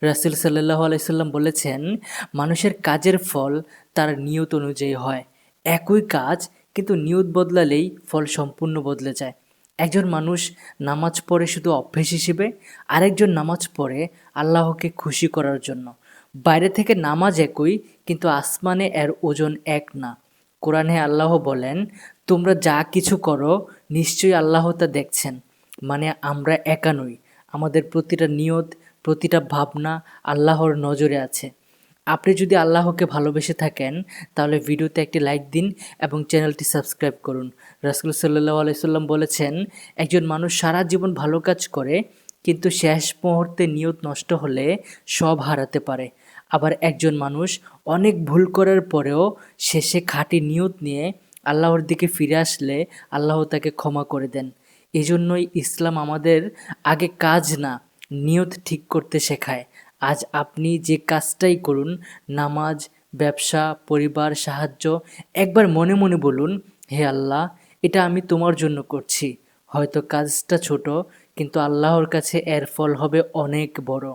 রাসূল সাল্লাল্লাহু আলাইহি সাল্লাম বলেছেন, মানুষের কাজের ফল তার নিয়ত অনুযায়ী হয়। একই কাজ কিন্তু নিয়ত বদলালেই ফল সম্পূর্ণ বদলে যায়। একজন মানুষ নামাজ পড়ে শুধু অভ্যেস হিসেবে, আরেকজন নামাজ পড়ে আল্লাহকে খুশি করার জন্য। বাইরে থেকে নামাজ একই, কিন্তু আসমানে এর ওজন এক না। কোরআনে আল্লাহ বলেন, তোমরা যা কিছু করো নিশ্চয়ই আল্লাহ তা দেখছেন। মানে আমরা একা নই, আমাদের প্রতিটা নিয়ত, প্রতিটা ভাবনা আল্লাহর নজরে আছে। আপনি যদি আল্লাহকে ভালোবেসে থাকেন তাহলে ভিডিওতে একটি লাইক দিন এবং চ্যানেলটি সাবস্ক্রাইব করুন। রাসূল সাল্লাল্লাহু আলাইহি সাল্লাম বলেছেন, একজন মানুষ সারা জীবন ভালো কাজ করে কিন্তু শেষ মুহূর্তে নিয়ত নষ্ট হলে সব হারাতে পারে। আবার একজন মানুষ অনেক ভুল করার পরেও শেষে খাঁটি নিয়ত নিয়ে আল্লাহর দিকে ফিরে আসলে আল্লাহ তাকে ক্ষমা করে দেন। এজন্যই ইসলাম আমাদের আগে কাজ না, নিয়ত ঠিক করতে শেখায়। আজ আপনি যে কাজটাই করুন, নামাজ, ব্যবসা, পরিবার, সাহায্য, একবার মনে মনে বলুন, হে আল্লাহ, এটা আমি তোমার জন্য করছি। হয়তো কাজটা ছোট, কিন্তু আল্লাহর কাছে এর ফল হবে অনেক বড়।